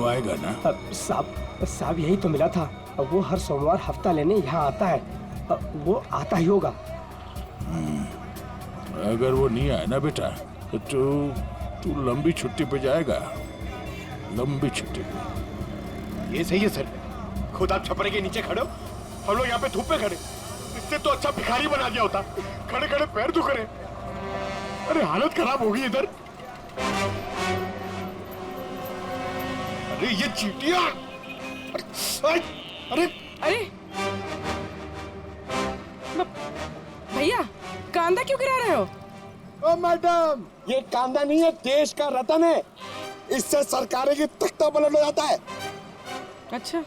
आएगा ना? साहब यही तो मिला था। वो हर सोमवार हफ्ता लेने यहाँ आता है। वो आता ही होगा। अगर वो नहीं आया ना बेटा तो तू लंबी छुट्टी पे जाएगा, लंबी छुट्टी पे। ये सही है सर, खुद आप छपरे के नीचे खड़े हो, हम लोग यहाँ पे धूप में खड़े। इससे तो अच्छा भिखारी बना दिया होता, खड़े खड़े पैर दुख रहे। अरे हालत खराब हो गई इधर। अरे ये चींटियां! अरे अरे भैया, कांदा क्यों गिरा रहे हो? ओ मैडम, ये कांदा नहीं है, देश का रतन है। इससे सरकारें की तख्ता पलट हो जाता है। अच्छा,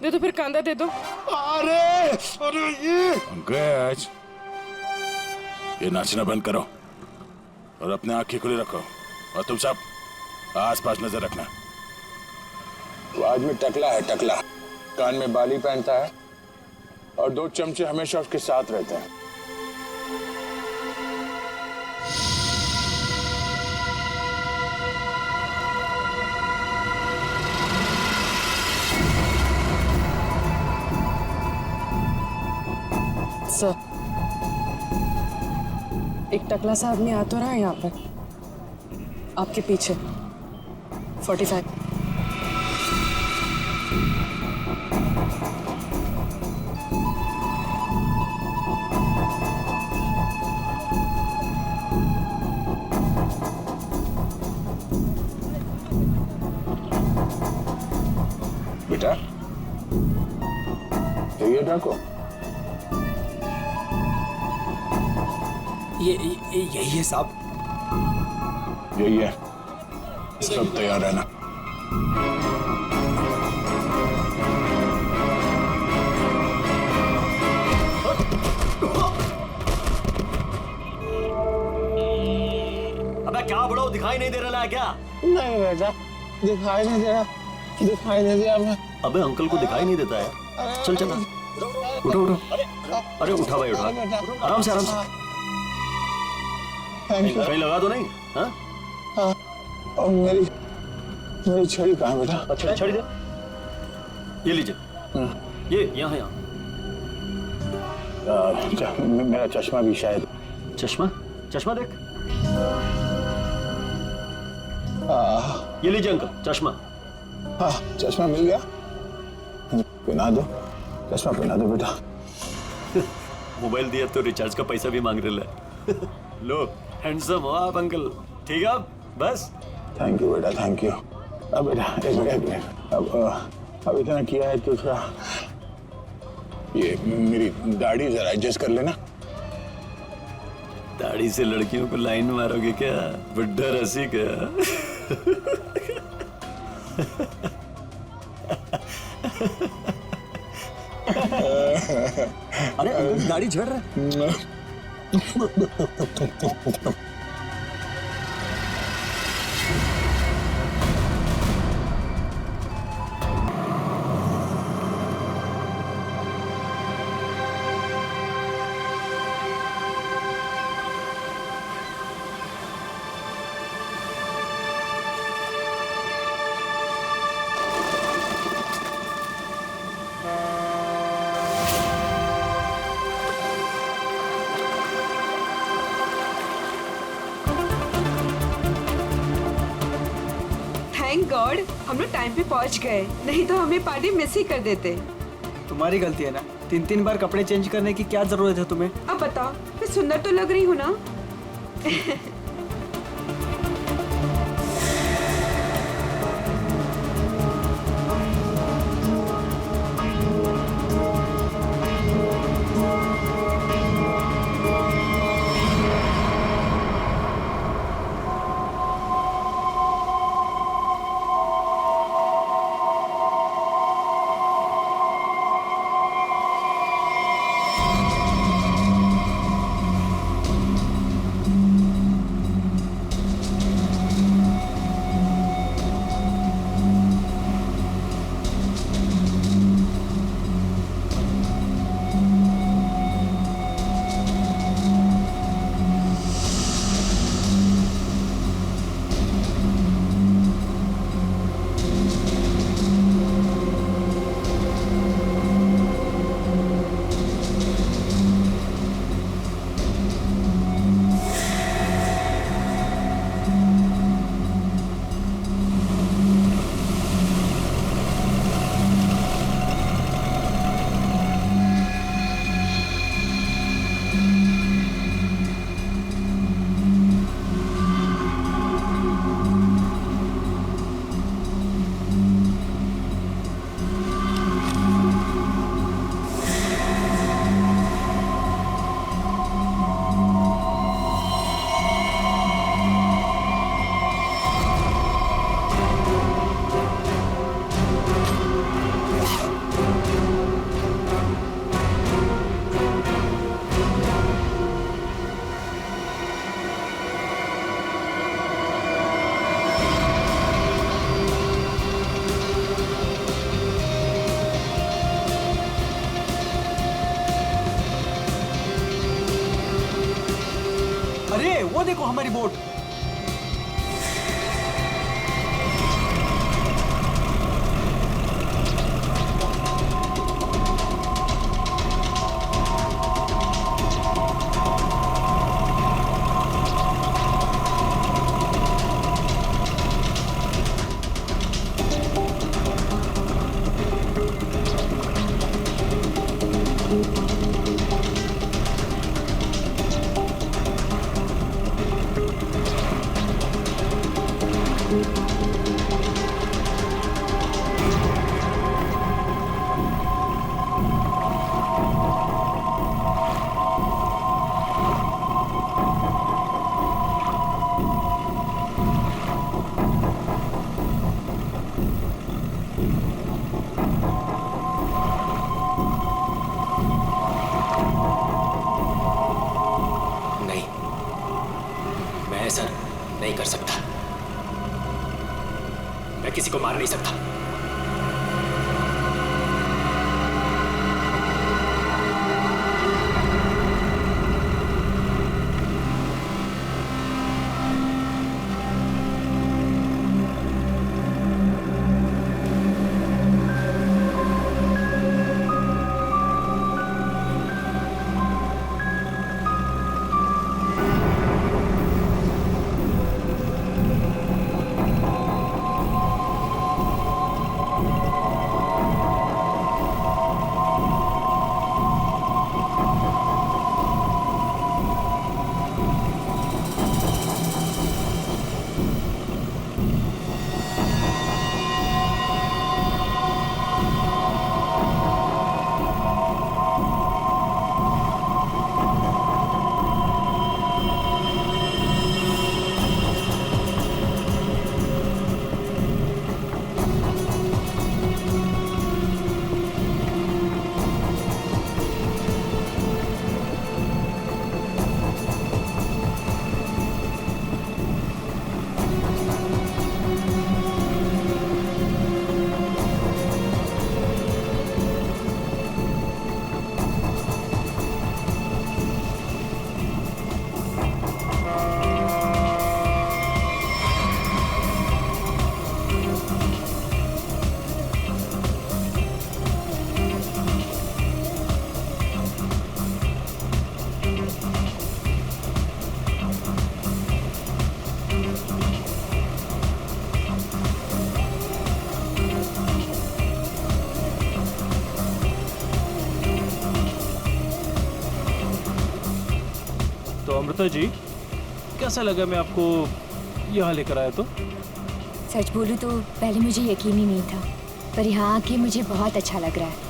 दे दो फिर, कांदा दे दो। अरे अरे ये पंकज, ये नाचना बंद करो और अपने आंखें खुली रखो। और तुम सब आसपास नजर रखना। तो आज में टकला है, टकला कान में बाली पहनता है और 2 चमचे हमेशा उसके साथ रहते हैं। सर, एक टकला सा आदमी आ तो रहा है यहाँ पर, आपके पीछे। 45। बेटा, ये डाको। यही है साहब। यही है, सब तैयार है ना? अबे क्या बड़ो, दिखाई नहीं दे रहा है क्या? नहीं बेटा, दिखाई नहीं दे रहा, दिखाई नहीं दिया मैं। अबे अंकल को दिखाई नहीं देता है। चल चल, उठो उठो। अरे उठा भाई, उठा, आराम से आराम से। कहीं लगा तो नहीं? हाँ, और मेरी छड़ी कहाँ बेटा? अच्छा, छड़ी दे। ये लीजिए, ये यहाँ यहाँ। मेरा चश्मा भी शायद। चश्मा? चश्मा देख। ये लीजिए अंकल, चश्मा। हाँ, चश्मा मिल गया। पहना दो, चश्मा पहना दो बेटा। मोबाइल दिया तो रिचार्ज का पैसा भी मांग रहे है। लो, हैंडसम हो आप अंकल। ठीक है, बस। थैंक यू बेटा, थैंक यू। अब बेटा एक मिनट, अब इतना किया है तो थोड़ा ये मेरी दाढ़ी जरा एडजस्ट कर लेना। दाढ़ी से लड़कियों को लाइन मारोगे क्या? बुड्ढा रसिक है। अरे अंकल, दाढ़ी झड़ रहा है। थैंक गॉड हम लोग टाइम पे पहुंच गए, नहीं तो हमें पार्टी मिस ही कर देते। तुम्हारी गलती है ना, 3-3 बार कपड़े चेंज करने की क्या जरूरत है तुम्हें? अब बताओ, मैं सुंदर तो लग रही हूँ ना? अरे वो देखो हमारी बोट। नहीं, मैं ऐसा नहीं कर सकता। मैं किसी को मार नहीं सकता। तो अमृता जी, कैसा लगा मैं आपको यहाँ लेकर आया तो? सच बोलूं तो पहले मुझे यकीन ही नहीं था, पर यहाँ आके मुझे बहुत अच्छा लग रहा है।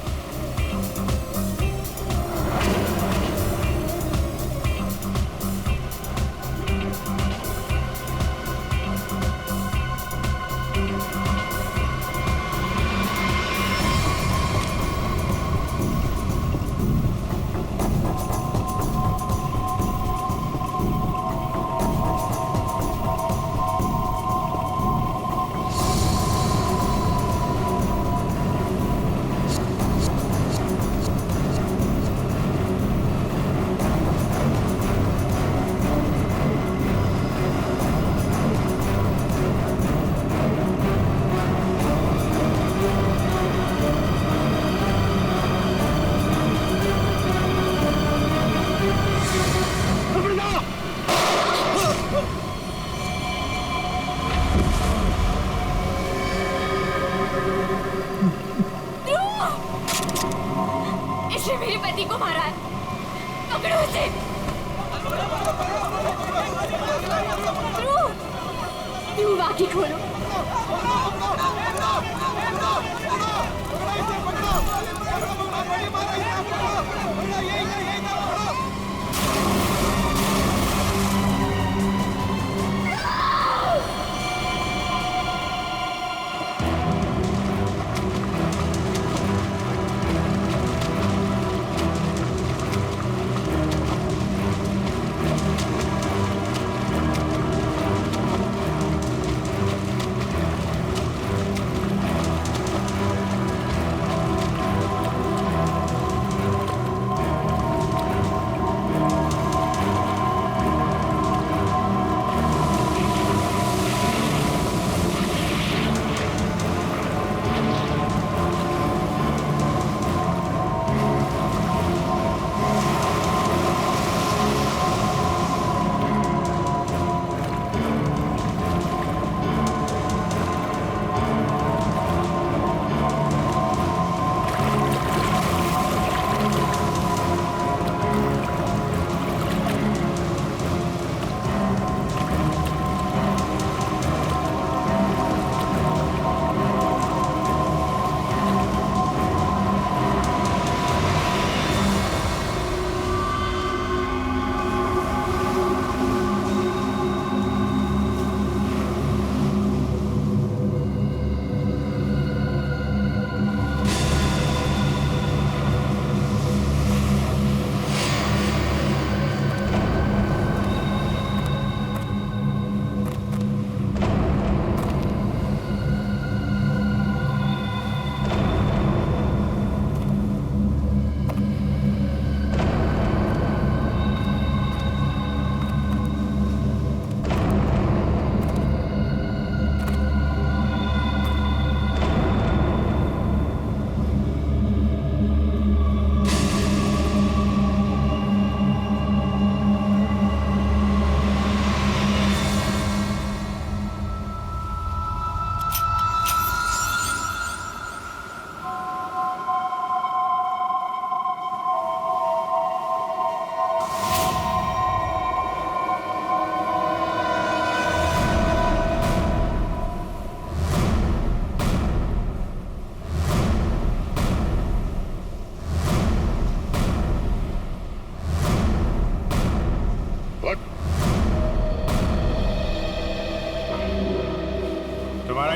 इसने मेरे पति को मारा है, पकड़ो इसे। ध्रुव, बाकी खोलो।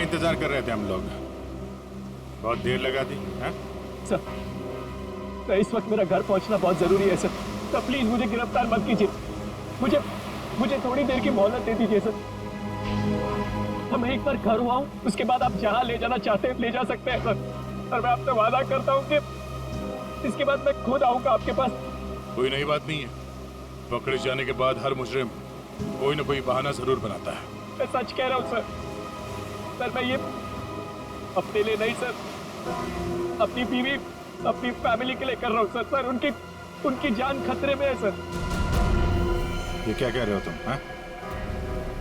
इंतजार कर रहे थे हम लोग? बहुत देर लगा दी हैं? सर, इस वक्त मेरा घर पहुंचना बहुत जरूरी है सर। तो प्लीज मुझे गिरफ्तार मत कीजिए। मुझे थोड़ी देर की मोहलत दे दीजिए सर। तो मैं एक बार घर हुआ हूँ, उसके बाद आप जहाँ ले जाना चाहते हैं ले जा सकते हैं सर। और मैं आपसे वादा करता हूँ कि इसके बाद मैं खुद आऊंगा आपके पास। कोई नई बात नहीं है। पकड़े जाने के बाद हर मुजरिम कोई ना कोई बहाना जरूर बनाता है। मैं सच कह रहा हूँ सर। सर मैं ये अपने लिए नहीं सर, अपनी बीवी, अपनी फैमिली के लिए कर रहा हूँ सर। सर उनकी जान खतरे में है सर। ये क्या कह रहे हो तुम? हैं?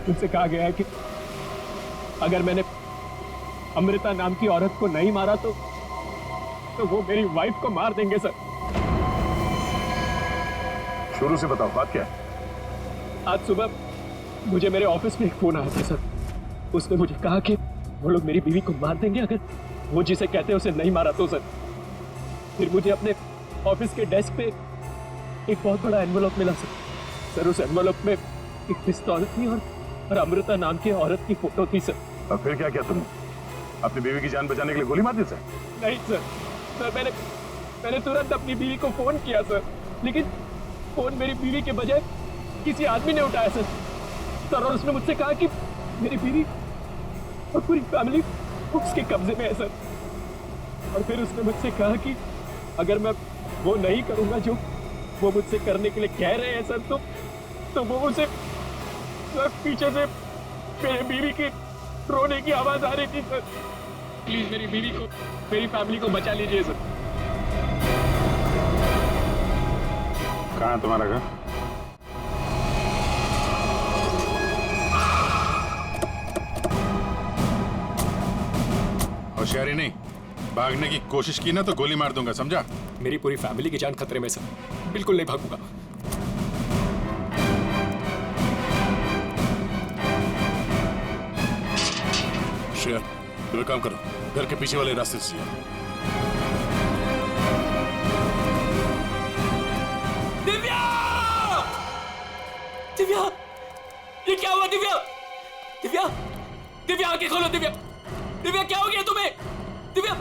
उनसे कहा गया है कि अगर मैंने अमृता नाम की औरत को नहीं मारा तो वो मेरी वाइफ को मार देंगे सर। शुरू से बताओ, बात क्या है? आज सुबह मुझे मेरे ऑफिस में एक फोन आया था सर। उसने मुझे कहा कि वो लोग मेरी बीवी को मार देंगे अगर वो जिसे कहते हैं उसे नहीं मारा तो सर। फिर मुझे अपने ऑफिस के डेस्क पे एक बहुत बड़ा एनवेलप मिला सर। उस एनवेलप में एक पिस्तौल थी और अमृता नाम की औरत की फोटो थी सर। और फिर क्या किया तुमने? अपनी बीवी की जान बचाने के लिए गोली मार दी सर? नहीं सर, मैंने तुरंत अपनी बीवी को फोन किया सर, लेकिन फोन मेरी बीवी के बजाय किसी आदमी ने उठाया सर। और उसने मुझसे कहा कि मेरी बीवी और पूरी फैमिली उसके कब्जे में है सर। और फिर उसने मुझसे कहा कि अगर मैं वो नहीं करूंगा जो वो मुझसे करने के लिए कह रहे हैं सर, तो वो मुझे सर पीछे से मेरी बीवी की रोने की आवाज आ रही थी सर। प्लीज मेरी बीवी को, मेरी फैमिली को बचा लीजिए सर। कहाँ है तुम्हारा घर? होशियारी नहीं, भागने की कोशिश की ना तो गोली मार दूंगा, समझा? मेरी पूरी फैमिली की जान खतरे में सर, बिल्कुल नहीं भागूंगा। शेयर, तुम एक काम करो, घर के पीछे वाले रास्ते से दिव्या! दिव्या! ये क्या हुआ दिव्या? दिव्या! दिव्या आंखें खोलो दिव्या! दिव्या क्या हो गया तुम्हें? दिव्या!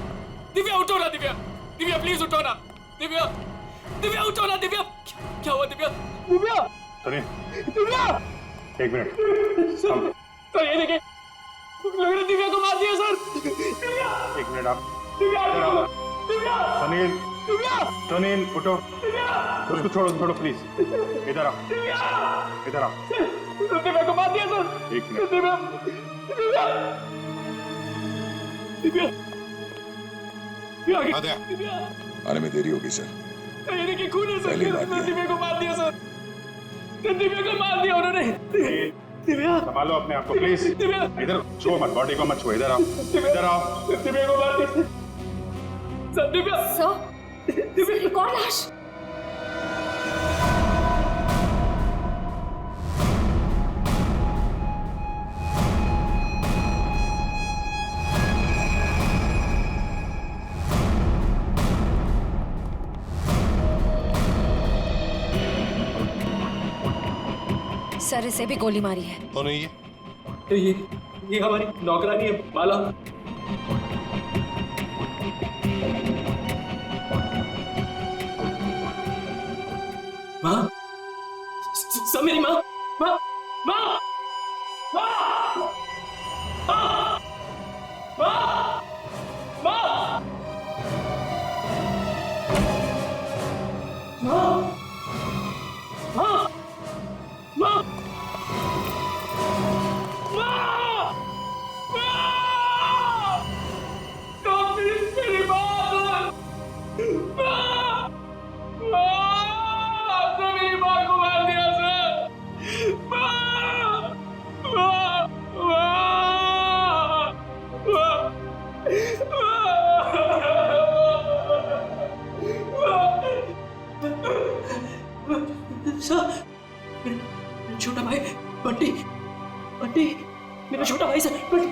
दिव्या उठो ना दिव्या! दिव्या प्लीज उठो ना! दिव्या! दिव्या उठो ना दिव्या! क्या हुआ दिव्या? दिव्या! सुनिए, दिव्या! एक मिनट। सर ये देखिए, लोगों ने दिव्या को मार दिया सर। दिव्या! एक मिनट आप। दिव्या! दिव्या! सुनील, दिव्या! सुनील उठो। दिव्या! उसको छोड़ो प्लीज। इधर आओ, इधर आओ। दिव्या को मार दिया सर। एक मिनट। दिव्या! दिव्या! दिव्या! दिव्या! आने में देरी होगी सर। ये देखिए खून है सर। पहले मार दिया। दिव्या को मार दिया सर। दिव्या को मार दिया उन्होंने। दिव्या! संभालो अपने आप को प्लीज। दिव्या! इधर छुओ मत, बॉडी को मत छुओ। इधर आओ, इधर आओ। दिव्या को मार दिया सर। दिव्या! सर, एक और लाश। सर इसे भी गोली मारी है। कौन है ये? ये हमारी नौकरानी है माला। माँ, सब मेरी माँ, माँ, माँ, माँ, माँ, माँ, माँ, माँ, माँ, माँ, छोटा भाई बंटी, बंटी मेरा छोटा भाई सर। बंटी,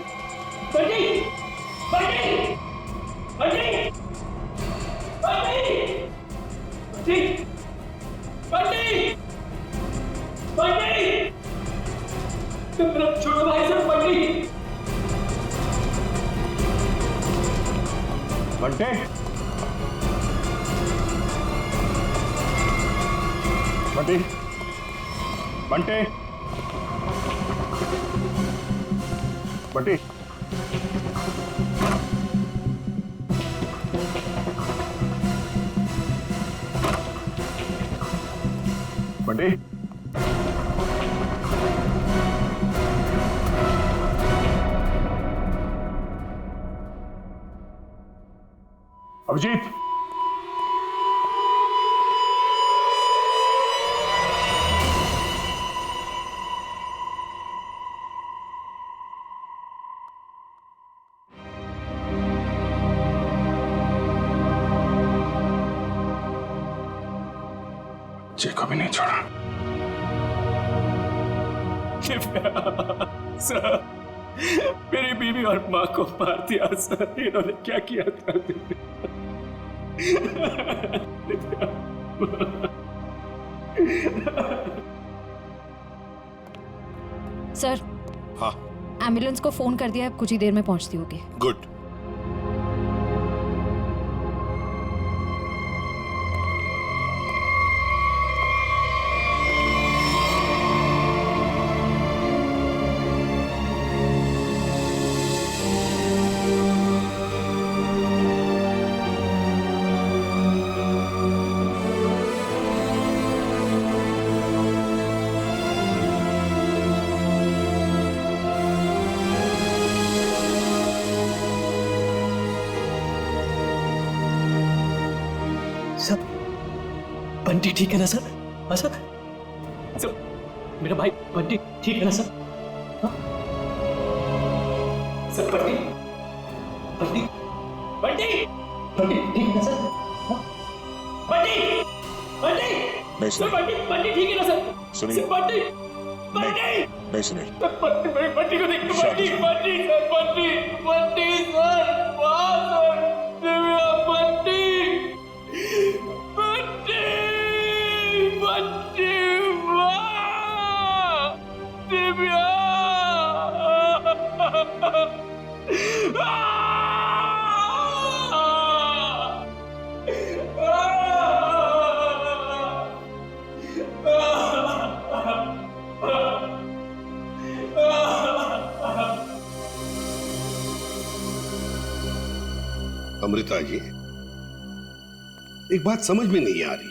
बंटी, बंटी, बंटी, बंटी, बंटी, बंटी, मेरा छोटा भाई सर। बंटी, बंटे, बंटे, बंटे, बंटे, बंटे, अभिजीत, जय को भी नहीं छोड़ा। सर, मेरी बीवी और माँ को मार दिया सर। इन्होंने क्या किया था? सर, हाँ, एम्बुलेंस को फोन कर दिया है, कुछ ही देर में पहुंचती होगी। गुड। बंटी ठीक है ना सर? हाँ सर? सर, मेरा भाई बंटी ठीक है ना सर? हाँ? सर बंटी, बंटी, बंटी, बंटी ठीक है ना सर? हाँ? बंटी, बंटी, नहीं सर बंटी, बंटी ठीक है ना सर? सुनिए। सर बंटी, बंटी, नहीं सुनिए। सर बंटी को देखो, बंटी, बंटी सर, बंटी, बंटी सर, वाह सर, दिव्या, बंटी, बंटी, बंटी, वाह, दिव्या, अमृता जी, एक बात समझ में नहीं आ रही,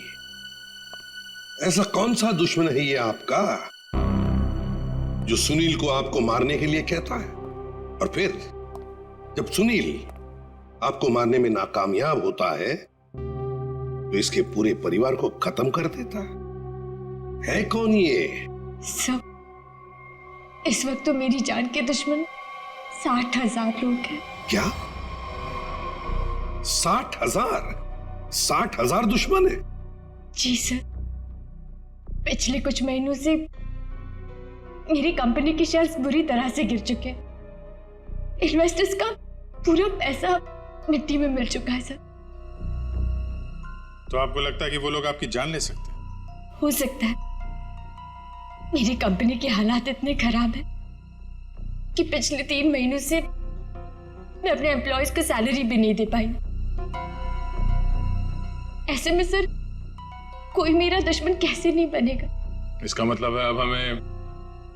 ऐसा कौन सा दुश्मन है ये आपका जो सुनील को आपको मारने के लिए कहता है, और फिर जब सुनील आपको मारने में नाकामयाब होता है तो इसके पूरे परिवार को खत्म कर देता है कौन ये? सब इस वक्त तो मेरी जान के दुश्मन 60,000 लोग हैं। क्या 60,000? 60,000 दुश्मन है? जी सर, पिछले कुछ महीनों से मेरी कंपनी के शेयर्स बुरी तरह से गिर चुके हैं। इन्वेस्टर्स का पूरा पैसा मिट्टी में मिल चुका है सर। तो आपको लगता है कि वो लोग आपकी जान ले सकते हैं? हो सकता है। मेरी कंपनी के हालात इतने खराब हैं कि पिछले 3 महीनों से मैं अपने एम्प्लॉयज को सैलरी भी नहीं दे पाई। ऐसे में सर कोई मेरा दुश्मन कैसे नहीं बनेगा? इसका मतलब है अब हमें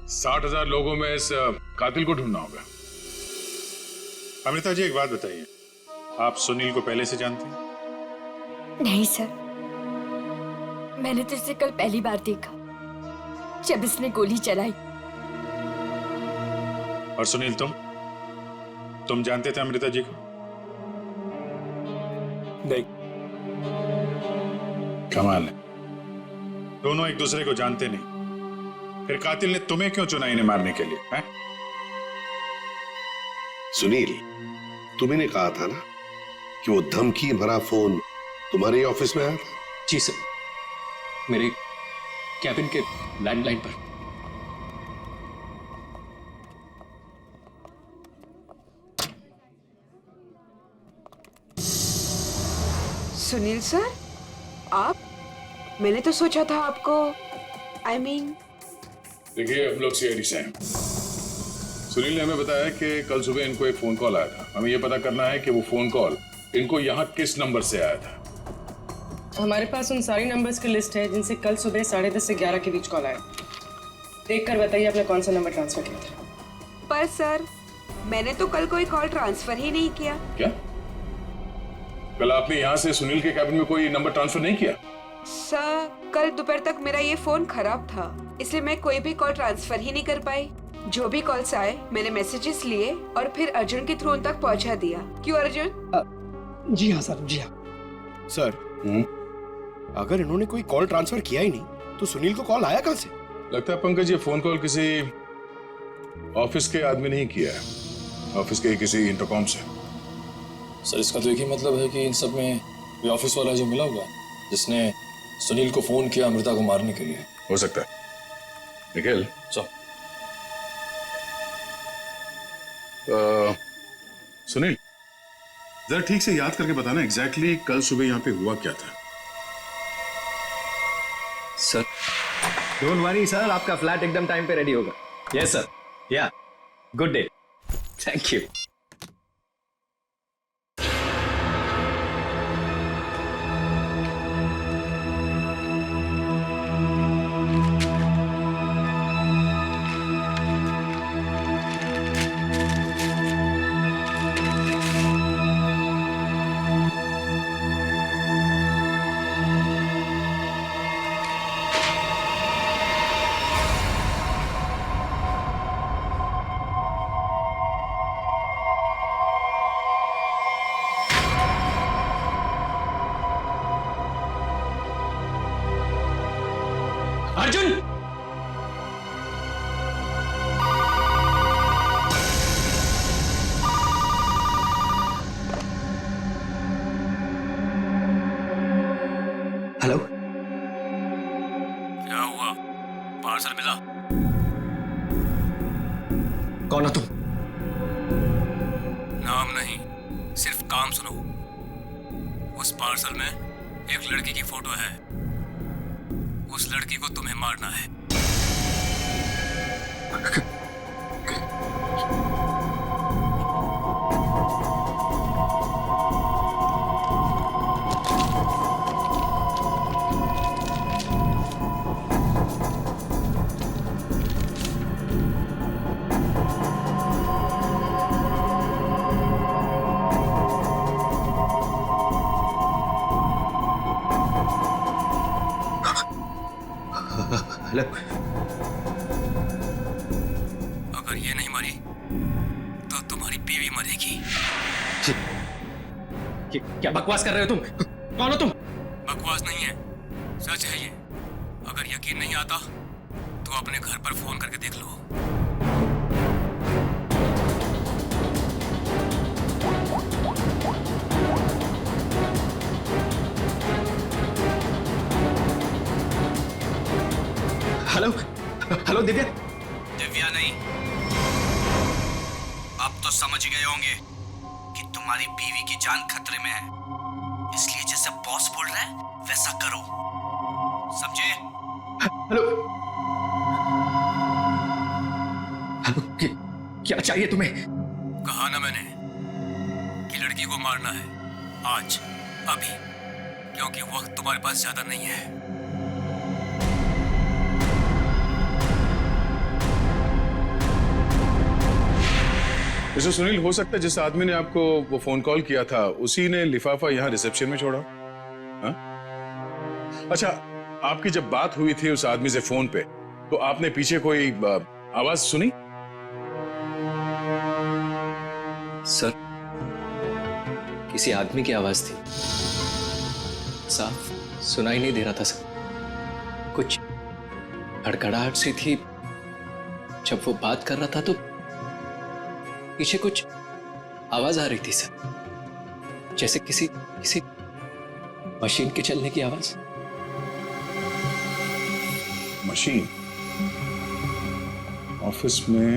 60,000 लोगों में इस कातिल को ढूंढना होगा। अमृता जी, एक बात बताइए, आप सुनील को पहले से जानते हैं? नहीं सर, मैंने तो इसे कल पहली बार देखा जब इसने गोली चलाई। और सुनील, तुम जानते थे अमृता जी को? नहीं। कमाल है, दोनों एक दूसरे को जानते नहीं, फिर कातिल ने तुम्हें क्यों चुना इन्हें मारने के लिए? है? सुनील, तुम्हें कहा था ना कि वो धमकी भरा फोन तुम्हारे ऑफिस में आया था? जी सर, मेरे कैबिन के लैंडलाइन पर। सुनील सर, आप? मैंने तो सोचा था आपको देखिए, हम लोग सीआईडी से हैं। सुनील ने हमें बताया कि कल सुबह इनको एक फोन कॉल आया था। हमें यह पता करना है कि वो फोन कॉल इनको यहाँ किस नंबर से आया था? हमारे पास उन सारी नंबर्स की लिस्ट है जिनसे कल सुबह 10:30 से 11 के बीच कॉल आया। देख कर बताइए आपने कौन सा नंबर ट्रांसफर किया था। पर सर, मैंने तो कल कोई कॉल ट्रांसफर ही नहीं किया। क्या? कल आपने यहाँ से सुनील के कैबिन में कोई नंबर ट्रांसफर नहीं किया? सर, कल दोपहर तक मेरा ये फोन खराब था, इसलिए मैं कोई भी कॉल ट्रांसफर ही नहीं कर पाई। जो भी कॉल्स आए मैंने मैसेजेस लिए और फिर अर्जुन के थ्रू उन तक पहुंचा दिया। क्यों अर्जुन? जी हाँ सर, जी हाँ सर। अगर इन्होंने कोई कॉल ट्रांसफर किया ही नहीं तो सुनील को कॉल आया कहाँ से? लगता है पंकज ये फोन कॉल किसी ऑफिस के आदमी ने ही किया है, ऑफिस के किसी इंटरकॉम से। सर इसका तो एक ही मतलब है कि इन सब में कोई ऑफिस वाला जो मिला हुआ है जिसने सुनील को फोन किया अमृता को मारने के लिए। हो सकता है। निखिल सर। सुनील, जरा ठीक से याद करके बताना एग्जैक्टली कल सुबह यहाँ पे हुआ क्या था। सर डोंट वरी सर, आपका फ्लैट एकदम टाइम पे रेडी होगा। यस सर, या good day, thank you. Arjun! Hello, क्या हुआ? पार्सल मिला? कौन हो तुम? नाम नहीं, सिर्फ काम सुनो। उस पार्सल में एक लड़की की फोटो है। उस लड़की को तुम्हें मारना है। हेलो, अगर ये नहीं मरी तो तुम्हारी बीवी मरेगी। क्या बकवास कर रहे हो तुम? कौन हो तुम? बकवास नहीं है, सच है ये। अगर यकीन नहीं आता तो अपने घर पर फोन करके देख लो। Hello, hello Divya. दिव्या नहीं, अब तो समझ गए होंगे कि तुम्हारी बीवी की जान खतरे में है, इसलिए जैसे बॉस बोल रहा है वैसा करो, समझे? हेलो, हेलो, क्या चाहिए तुम्हें? कहा ना मैंने कि लड़की को मारना है, आज, अभी, क्योंकि वक्त तुम्हारे पास ज्यादा नहीं है। मिस्टर सुनील, हो सकता है जिस आदमी ने आपको वो फोन कॉल किया था उसी ने लिफाफा यहाँ रिसेप्शन में छोड़ा। हाँ? अच्छा, आपकी जब बात हुई थी उस आदमी से फोन पे तो आपने पीछे कोई आवाज सुनी? सर, किसी आदमी की आवाज थी, साफ सुनाई नहीं दे रहा था सर। कुछ हड़कड़ाहट सी थी। जब वो बात कर रहा था तो पीछे कुछ आवाज आ रही थी सर, जैसे किसी मशीन के चलने की आवाज। मशीन? ऑफिस में?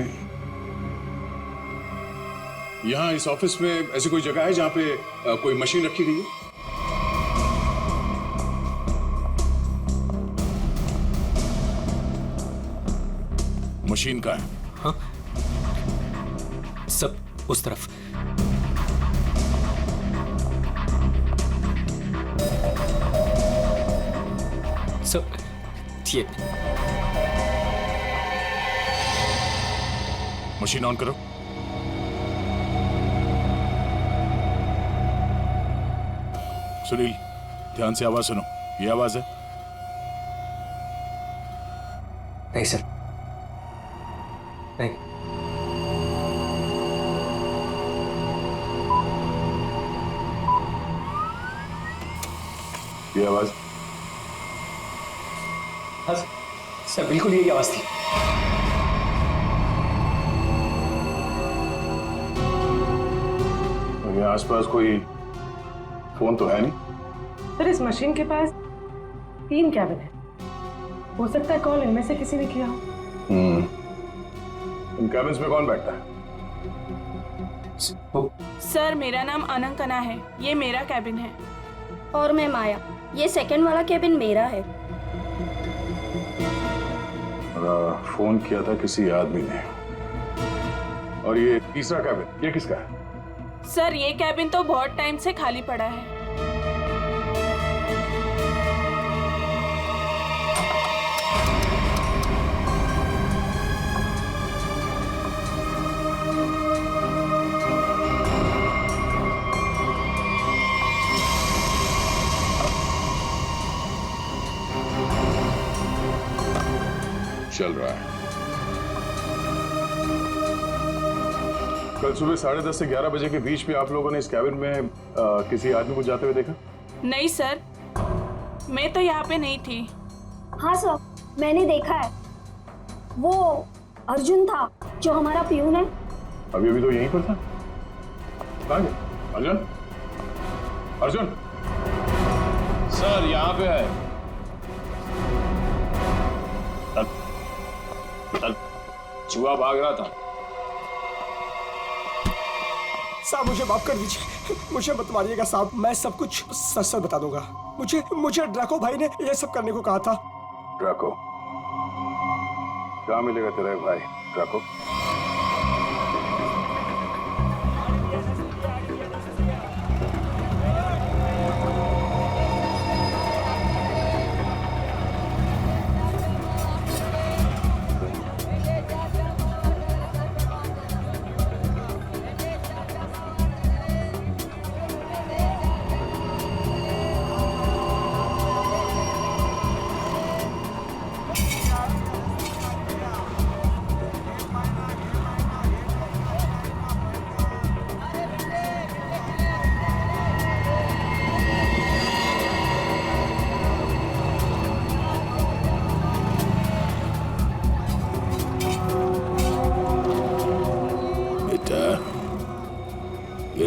यहाँ इस ऑफिस में ऐसी कोई जगह है जहां पे कोई मशीन रखी गई है? मशीन का है? हाँ, सब उस तरफ। सो ये मशीन ऑन करो। सुनील, ध्यान से आवाज सुनो। ये आवाज है? नहीं सर, नहीं। ये आवाज? हाँ सर, बिल्कुल यही आवाज थी। ये आसपास कोई फोन तो है नहीं? सर, इस मशीन के पास 3 कैबिन है। हो सकता है कॉल इनमें से किसी ने किया हो। इन कैबिन्स में कौन बैठता है? सर, मेरा नाम अनंकना है, ये मेरा कैबिन है। और मैं माया, ये सेकंड वाला कैबिन मेरा है। फोन किया था किसी आदमी ने। और ये तीसरा कैबिन, ये किसका है? सर, ये कैबिन तो बहुत टाइम से खाली पड़ा है। चल रहा है। कल सुबह 10:30 से 11 बजे के बीच में आप लोगों ने इस कैबिन में किसी आदमी को जाते हुए देखा? नहीं सर, मैं तो यहाँ पे नहीं थी। हाँ सर, मैंने देखा है। वो अर्जुन था जो हमारा प्यून है। अभी अभी तो यहीं पर था। कहाँ गया? अर्जुन? अर्जुन? सर, यहाँ पे है। चूहा भाग रहा था। साहब, मुझे माफ कर दीजिए, मुझे मत मारिएगा साहब, मैं सब कुछ सच सच बता दूंगा। मुझे ड्रैको भाई ने ये सब करने को कहा था। ड्रैको? कहाँ मिलेगा तेरा भाई ड्रैको?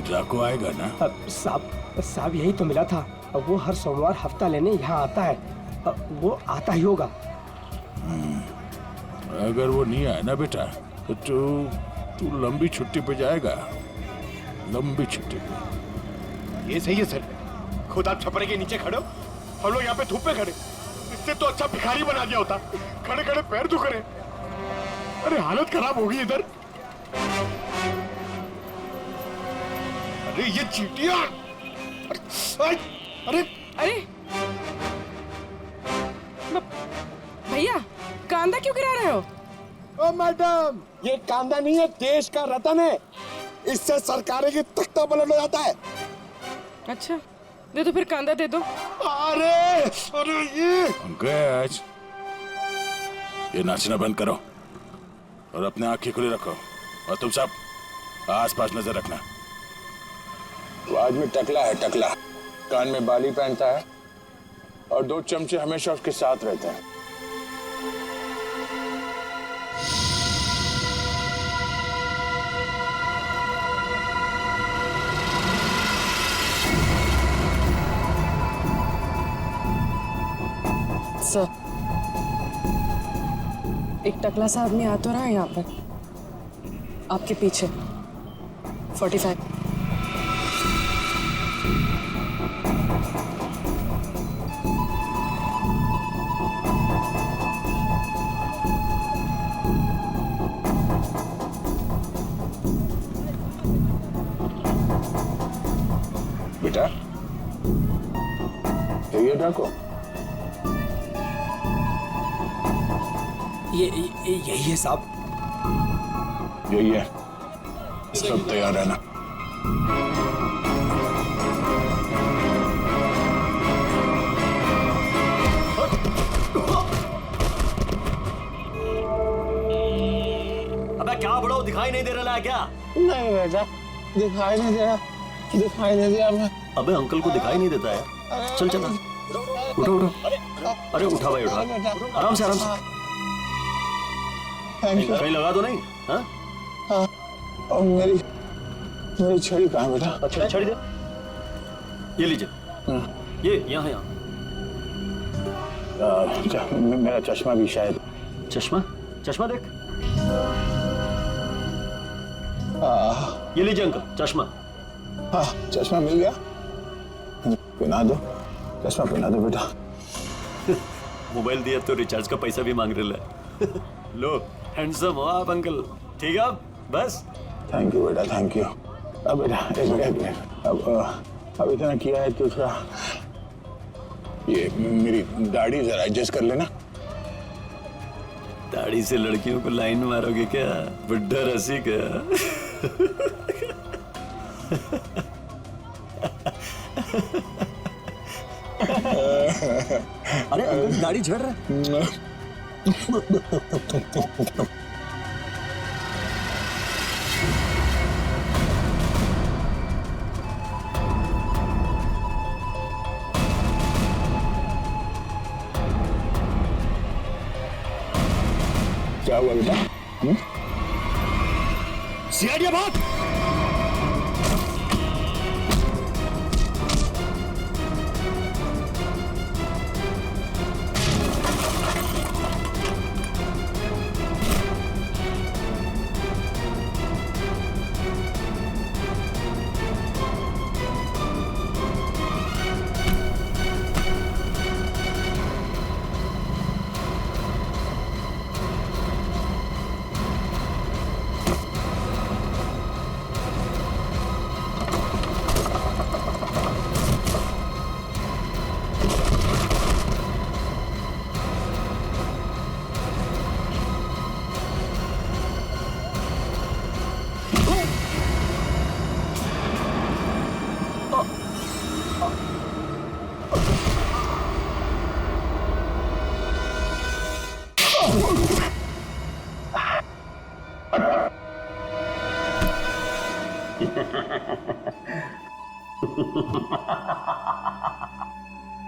ड्रैको आएगा ना? साहब यही तो मिला था। वो हर सोमवार हफ्ता लेने यहाँ आता है। वो आता ही होगा। अगर वो नहीं आया ना बेटा तो तू लंबी छुट्टी पे जाएगा। लंबी छुट्टी पे। ये सही है सर, खुद आप छपरे के नीचे खड़े हो, हम लोग यहाँ पे धूप में खड़े। इससे तो अच्छा भिखारी बना दिया होता। खड़े खड़े पैर दुख रहे। अरे हालत खराब होगी इधर। अरे ये चीटियां! अरे भैया, कांदा क्यों गिरा रहे हो? ओ मैडम, ये कांदा नहीं है, देश का रतन है। इससे सरकारें की तख्ता पलट हो जाता है। अच्छा, दे दो फिर, कांदा दे दो। अरे ये पंकज, ये नाचना बंद करो और अपने आंखें खुली रखो। और तुम सब आसपास नजर रखना। वो आदमी टकला है, टकला। कान में बाली पहनता है और 2 चमचे हमेशा उसके साथ रहते हैं। सर, एक टकला सा आदमी आ तो रहा है यहाँ पर, आपके पीछे। 45। बेटा, ये ड्रैको? यही है साहब। यही है, सब तैयार रहना। अबे क्या बड़ो, दिखाई नहीं दे रहा है क्या? नहीं बेटा, दिखाई नहीं दे रहा, दिखाई नहीं दिया मैं। अबे अंकल को दिखाई नहीं देता है। चल चल, उठो उठो। अरे उठा भाई उठा, आराम से आराम से। कहीं लगा तो नहीं? हाँ और मेरी छड़ी कहाँ है बेटा? अच्छा छड़ी दे, ये लीजिए। ये यहाँ यहाँ। मेरा चश्मा भी शायद। चश्मा? चश्मा देख। ये लीजिए अंकल चश्मा। हाँ चश्मा मिल गया, पहना दो, चश्मा पहना दो बेटा। मोबाइल दिया तो रिचार्ज का पैसा भी मांग रहे। लो हैंडसम हो आप अंकल। ठीक है बस। थैंक यू बेटा, थैंक यू। अब बेटा एक मिनट, अब इतना किया है तो थोड़ा ये मेरी दाढ़ी जरा एडजस्ट कर लेना। दाढ़ी से लड़कियों को लाइन मारोगे क्या? बुड्ढा रसिक। अरे अंकल दाढ़ी झड़ रहा है। क्या हुआ बेटा? सीआईडी बात।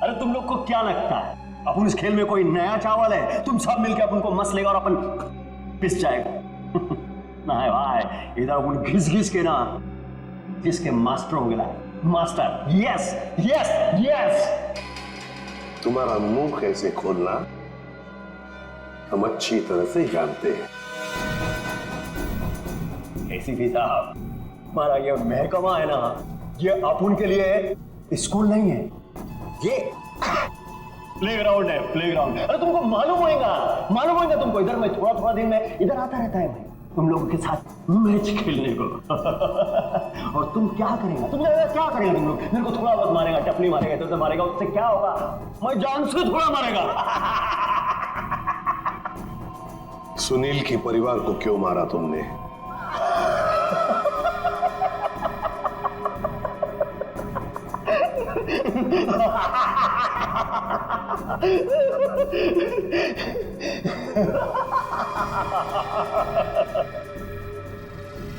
अरे तुम लोग को क्या लगता है अपन इस खेल में कोई नया चावल है? तुम सब मिलकर अपन को मस लेगा और अपन पिस जाएगा। ना है भाई, इधर अपन घिस घिस के ना जिसके मास्टर हो गया। Master, yes yes yes. तुम्हारा मुंह कैसे खोलना हम अच्छी तरह से जानते हैं। एसीपी साहब, हमारा ये महकमा है ना, ये अपन के लिए स्कूल नहीं है, ये प्लेग्राउंड है, प्लेग्राउंड। अरे तुमको मालूम होगा तुमको। इधर मैं थोड़ा थोड़ा दिन में इधर आता रहता है मैं तुम लोगों के साथ मैच खेलने को। और तुम क्या करेगा? तुम क्या करेगा? तुम लोग मेरे को थोड़ा बहुत मारेगा, टपली मारेगा, इधर मारेगा, उससे क्या होगा? मैं जान से थोड़ा मारेगा। सुनील के परिवार को क्यों मारा तुमने?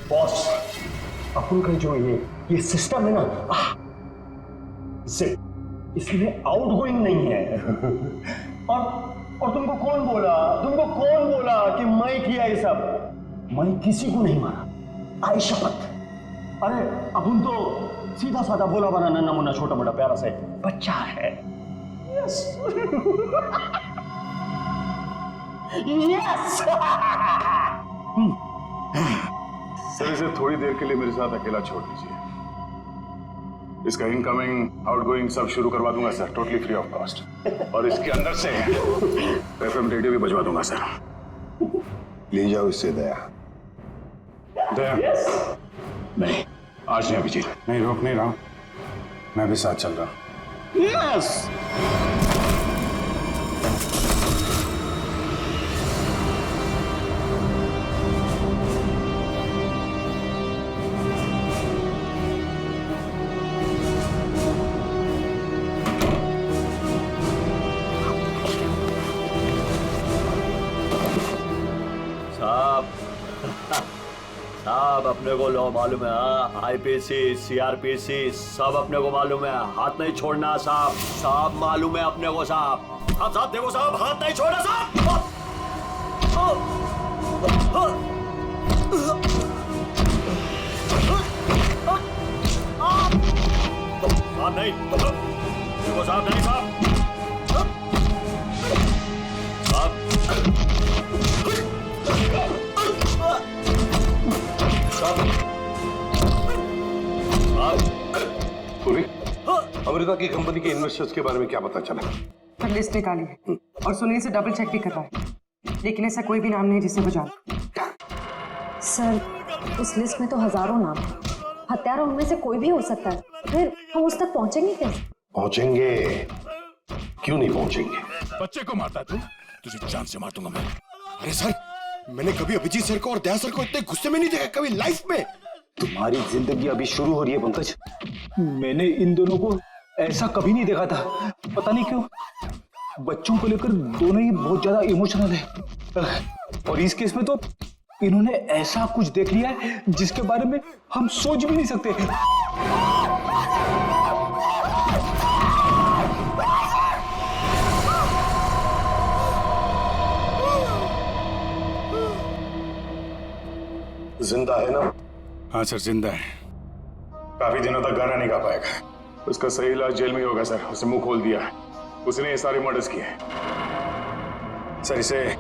बॉस, अपन का जो ये सिस्टम है ना, इसमें आउटगोइंग नहीं है। और तुमको कौन बोला कि मैं किया ये सब? मैं किसी को नहीं मारा, आई शपथ। अरे अपन तो सीधा साधा बोला बना नन्ना मुन्ना छोटा मोटा प्यारा सा बच्चा है। Yes yes. सर इसे थोड़ी देर के लिए मेरे साथ अकेला छोड़ दीजिए। इसका इनकमिंग आउटगोइंग सब शुरू करवा दूंगा sir, totally free of cost. और इसके अंदर से एफएम रेडियो भी बजवा दूंगा सर। ले जाओ इससे दया। नहीं, आज नहीं अभिजीत, नहीं रोक नहीं रहा हूं, मैं भी साथ चल रहा हूं। यस। साहब अपने को लो मालूम है, आईपीसी सीआरपीसी सब अपने को मालूम है, हाथ नहीं छोड़ना साहब, साहब मालूम है अपने को साहब। अब साहब देखो साहब, हाथ नहीं छोड़ना साहब। साहब नहीं देखो साहब, नहीं साहब, अमेरिका की कंपनी के इन्वेस्टर्स के बारे में क्या पता चला? पर लिस्ट निकाली है और सुनील से डबल चेक भी कर रहा है, लेकिन ऐसा कोई भी नाम नहीं जिसे वो जाने। सर उस लिस्ट में तो हजारों नाम हैं, हत्यारा उनमें से कोई भी हो सकता है, फिर हम उस तक पहुंचेंगे कैसे? पहुंचेंगे, क्यों नहीं पहुंचेंगे? बच्चे को मारता है तू, तुझे जान से मार दूंगा मैं। अरे सर, मैंने कभी अभिजीत सर को और दया सर को इतने गुस्से में नहीं देखा कभी लाइफ में। तुम्हारी जिंदगी अभी शुरू हो रही है पंकज, मैंने इन दोनों को ऐसा कभी नहीं देखा था, पता नहीं क्यों बच्चों को लेकर दोनों ही बहुत ज्यादा इमोशनल है, और इस केस में तो इन्होंने ऐसा कुछ देख लिया है जिसके बारे में हम सोच भी नहीं सकते। जिंदा है ना? हाँ सर जिंदा है, काफी दिनों तक गाना नहीं गा पाएगा, उसका सही इलाज जेल में ही होगा सर। उसे मुंह खोल दिया है, उसने ये सारे मर्डर्स किए हैं सर। इसे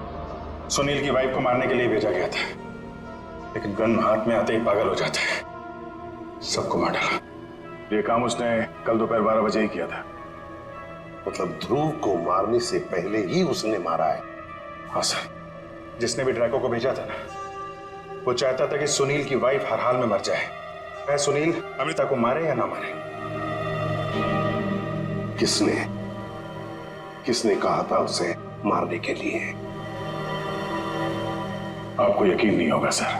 सुनील की वाइफ को मारने के लिए भेजा गया था, लेकिन गन हाथ में आते ही पागल हो जाता है, सबको मार डाला। ये काम उसने कल दोपहर 12 बजे ही किया था। मतलब ध्रुव को मारने से पहले ही उसने मारा है? हाँ सर, जिसने भी ड्रैको को भेजा था ना, वो चाहता था कि सुनील की वाइफ हर हाल में मर जाए, चाहे सुनील अमृता को मारे या ना मारे। किसने कहा था उसे मारने के लिए? आपको यकीन नहीं होगा सर।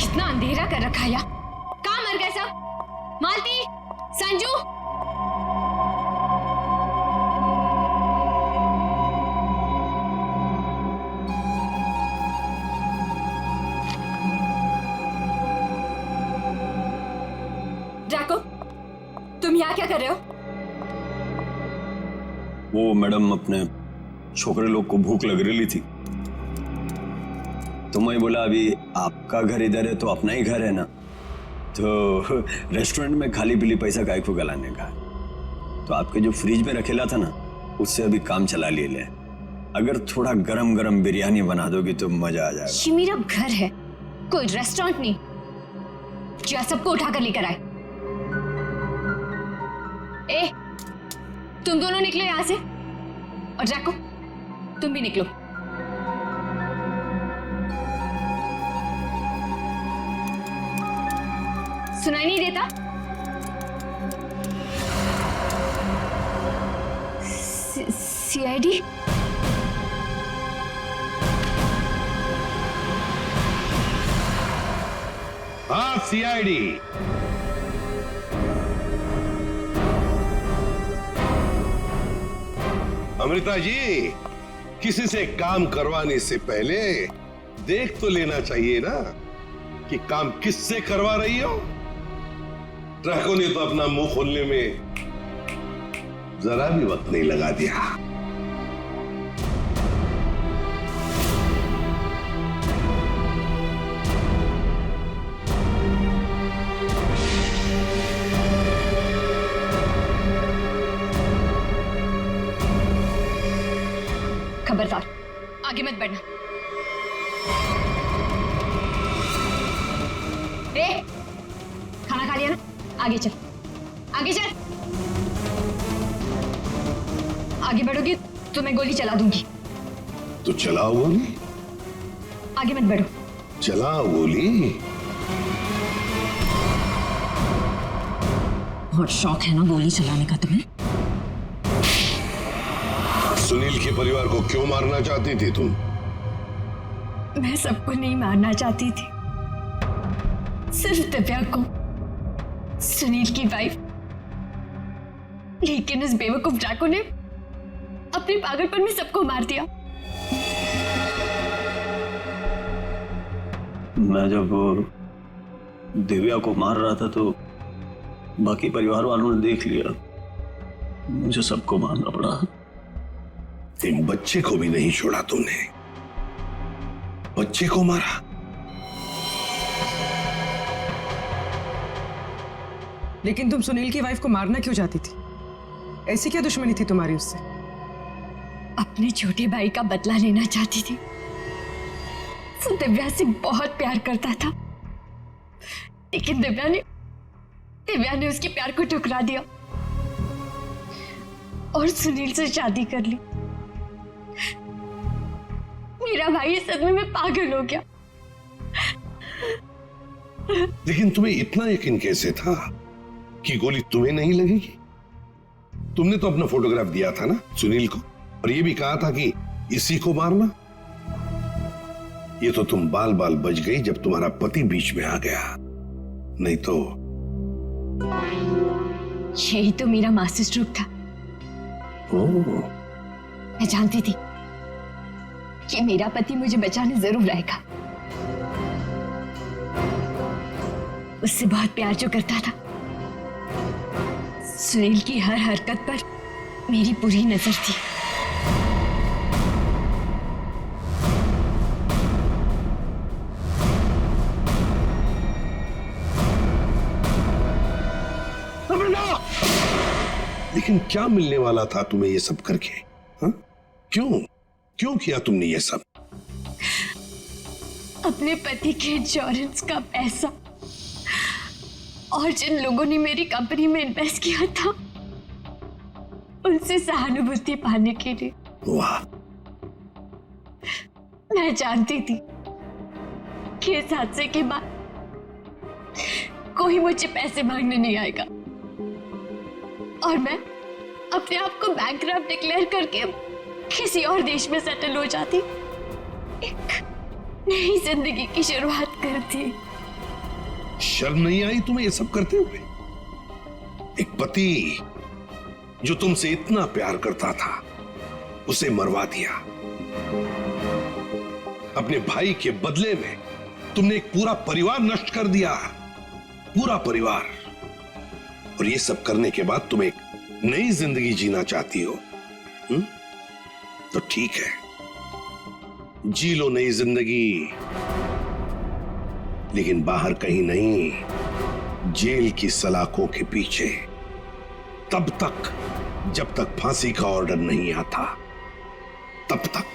कितना अंधेरा कर रखा है, कहाँ मर गए सब? मालती, संजू, ड्रैको, तुम यहाँ क्या कर रहे हो? वो मैडम अपने छोकरे लोग को भूख लग रही थी, तो मैं बोला अभी आपका घर इधर है तो अपना ही घर है ना, तो रेस्टोरेंट में खाली पीली पैसा काय को गलाने का, तो आपके जो फ्रिज में रखेला था ना उससे अभी काम चला ले। अगर थोड़ा गरम गरम बिरयानी बना दोगी तो मजा आ जाएगा। ये मेरा घर है, कोई रेस्टोरेंट नहीं। क्या सबको उठाकर लेकर आए? ए, तुम दोनों निकलो यहां से, और जैको तुम भी निकलो। सुनाई नहीं देता? सीआईडी? हाँ सीआईडी। अमृता जी, किसी से काम करवाने से पहले देख तो लेना चाहिए ना कि काम किससे करवा रही हो। ट्रैको ने तो अपना मुंह खोलने में जरा भी वक्त नहीं लगा दिया। खबरदार, आगे मत बढ़ना। ए, खाना खा लिया ना? आगे चल, आगे चल। आगे बढ़ोगी तो मैं गोली चला दूंगी। तो चलाओ गोली। आगे मत बढ़ो। चलाओ गोली। बहुत शौक है ना गोली चलाने का तुम्हें? सुनील के परिवार को क्यों मारना चाहती थी तुम? मैं सबको नहीं मारना चाहती थी, सिर्फ दिव्या को, सुनील की वाइफ। लेकिन इस बेवकूफ ड्रैको ने अपने पागलपन में सबको मार दिया। मैं जब दिव्या को मार रहा था तो बाकी परिवार वालों ने देख लिया, मुझे सबको मारना पड़ा। एक बच्चे को भी नहीं छोड़ा तुमने, बच्चे को मारा। लेकिन तुम सुनील की वाइफ को मारना क्यों चाहती थी? ऐसी क्या दुश्मनी थी तुम्हारी उससे? अपने छोटे भाई का बदला लेना चाहती थी। वो दिव्या से बहुत प्यार करता था, लेकिन दिव्या ने उसके प्यार को ठुकरा दिया और सुनील से शादी कर ली। मेरा भाई इस सदमे में पागल हो गया। लेकिन तुम्हें इतना यकीन कैसे था कि गोली तुम्हें नहीं लगेगी? तुमने तो अपना फोटोग्राफ दिया था ना सुनील को, और ये भी कहा था कि इसी को मारना। ये तो तुम बाल बाल बच गई जब तुम्हारा पति बीच में आ गया, नहीं तो। यही तो मेरा मास्टर स्ट्रोक था। मैं जानती थी कि मेरा पति मुझे बचाने जरूर आएगा। उससे बहुत प्यार जो करता था। सुनील की हर हरकत पर मेरी पूरी नजर थी। लेकिन क्या मिलने वाला था तुम्हें ये सब करके? हा? क्यों किया तुमने ये सब? अपने पति के इंश्योरेंस का पैसा और जिन लोगों ने मेरी कंपनी में इन्वेस्ट किया था उनसे सहानुभूति पाने के लिए। वाह! मैं जानती थी कि इस हादसे के बाद कोई मुझे पैसे मांगने नहीं आएगा और मैं अपने आप को बैंकरप्ट डिक्लेयर करके किसी और देश में सेटल हो जाती, एक नई जिंदगी की शुरुआत करती। शर्म नहीं आई तुम्हें ये सब करते हुए? एक पति जो तुमसे इतना प्यार करता था उसे मरवा दिया। अपने भाई के बदले में तुमने एक पूरा परिवार नष्ट कर दिया, पूरा परिवार। और ये सब करने के बाद तुम एक नई जिंदगी जीना चाहती हो? तो ठीक है, जी लो नई जिंदगी, लेकिन बाहर कहीं नहीं, जेल की सलाखों के पीछे, तब तक जब तक फांसी का ऑर्डर नहीं आता, तब तक।